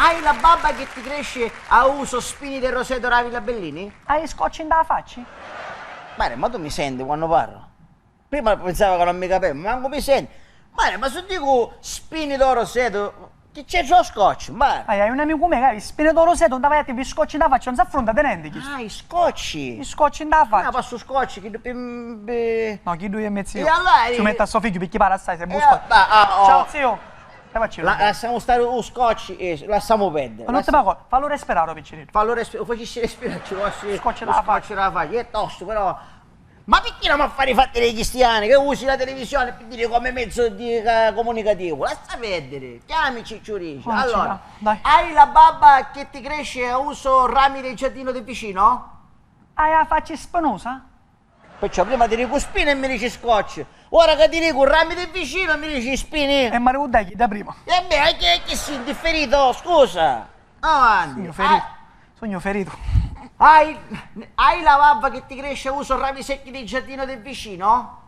Hai la babba che ti cresce a uso spini del roseto ravi la Bellini? Hai scotch in da faccia? Ma tu mi senti quando parlo? Prima pensavo che non mi capivo, ma manco mi senti. Ma se dico spini del roseto, che c'è lo scotch? Hai un amico mio che ha spine d'oro seto, non davanti vi scotch in da faccia, non si affronta tenente chi? Ah, i scotchi! I scotch in da faccia. Ah, passo scotch, No, chi due e mezzo E allora, ci mette a suo figlio perché pare assai, se busca. Ciao zio. Che faccio? Lasciamo stare lo scotch e lasciamo perdere. Ma non ti pago, fallo respirare, piccinino. Fallo respirare, facessi respirare, ci vuole Scotch dalla faccia. È tosto, però. Ma perché non mi fare i fatti dei cristiani che usi la televisione per dire come mezzo di comunicativo? Lascia perdere, chiami Cicciurici. Allora, dai. hai la babba che ti cresce a uso rami del giardino del vicino? Hai la faccia spinosa? Perciò prima ti dico spine e mi dici scotch. Ora che ti dico rami del vicino mi dici spini. E mi ricordai da prima. E beh, che sei indifferito, scusa. Avanti. Sogno ferito. Sogno ferito. Hai la babba che ti cresce a uso rami secchi del giardino del vicino?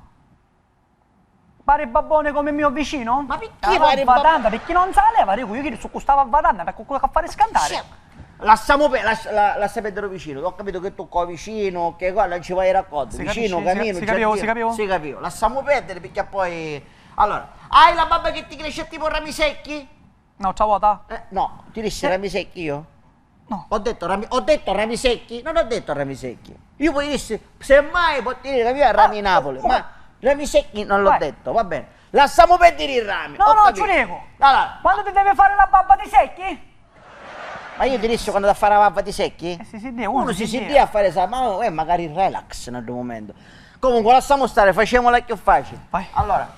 Pare babbone come mio vicino? Ma perché pare babbone? Perché non sa leva, io che su costava a badanda per quello che fare scandare. Lasciamo perdere vicino, ho capito che tu qua vicino, che qua non ci vai a racconto, vicino, cammino, si capivo. Si capivo, lasciamo perdere perché poi... Allora, hai la babba che ti cresce tipo rami secchi? No, ciao vuota. No, ti dissi rami secchi io? No. Ho detto rami secchi? Non ho detto rami secchi. Io poi dissi, semmai può dire la mia rami Napoli, ma rami secchi non l'ho detto, va bene. Lasciamo perdere i rami. No, ci dico. Allora. Quando ti deve fare la babba di secchi? Ma io ti dissi quando da fare la babba di secchi? Uno si dia a fare sa, ma magari relax nel momento. Comunque lasciamo stare, facciamola più facile. Vai. Allora,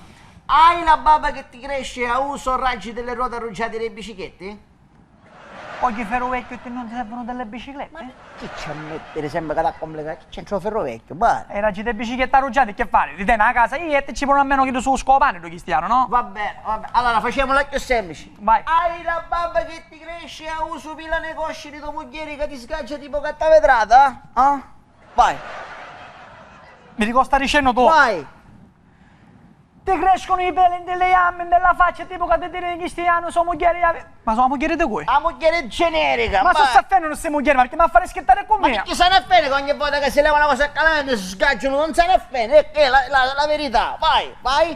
hai la babba che ti cresce a uso raggi delle ruote arruggiate dei bicicletti? Oggi ferro vecchio e non ti servono delle biciclette? Ma chi c'è a mettere sempre che da complicare? Chi c'entra il ferro vecchio? Guarda. E raggi delle biciclette arruggiate che fare? Ti tieni a casa io e ci vogliono almeno che tu su scopane, tu cristiano, no? Va bene. Allora facciamola più semplice. Vai. Hai la babba che ti cresce a uso pila nei cosci di tuo moglie che ti sgaggia tipo carta vetrata? Vai. Mi dico sta dicendo tu. Vai. Ti crescono i peli delle gambe, della faccia, tipo che ti dire in cristiano, sua moglie... Ma sua moglie di cui? La moglie generica. Ma se sta feno non sei moglie, ma perché mi fare schettare con me? Ma perché se ne offende che ogni volta che si leva una cosa a calante si sgaggiano, non se ne offende, è la verità. Vai.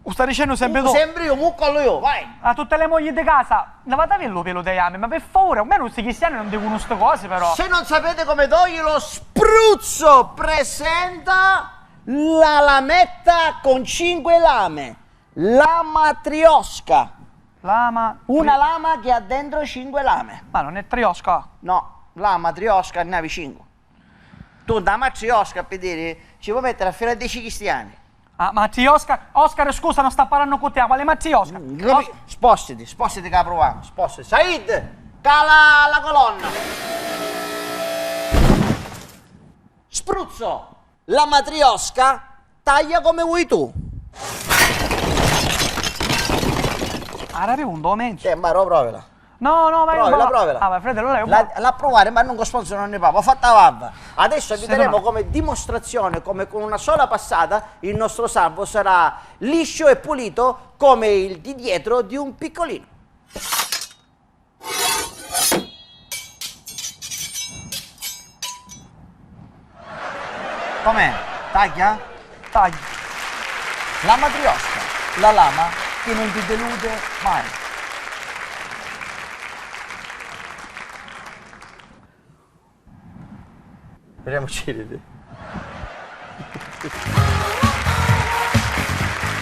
Lo sta dicendo sempre tu? Sempre io, muccolo io, vai. A tutte le mogli di casa, lavate via il pelo dei gambe, ma per favore, almeno questi cristiani non dicono queste cose però. Se non sapete come togliere lo spruzzo, presenta... La lametta con 5 lame, la matriosca. Una lama che ha dentro 5 lame. Ma non è triosca? No, la matriosca ne ha 5. Tu da matriosca per dire ci puoi mettere a fila 10 cristiani. Ah, matriosca? Oscar, scusa, non sta parlando con te, quale matriosca? Spostati che la proviamo, spostati. Said, cala la colonna. Spruzzo. La matriosca taglia come vuoi tu. Arabi un momento. Ma provela. No, vai. Provela. Ah, ma fratello, lei la provare, ma non con sponsor non ne parla. Ho fatta vava. Adesso vi daremo come dimostrazione, come con una sola passata, il nostro salvo sarà liscio e pulito come il di dietro di un piccolino. Com'è? Taglia? Taglia. La matriosca, la lama che non ti delude mai. Speriamo ci ride.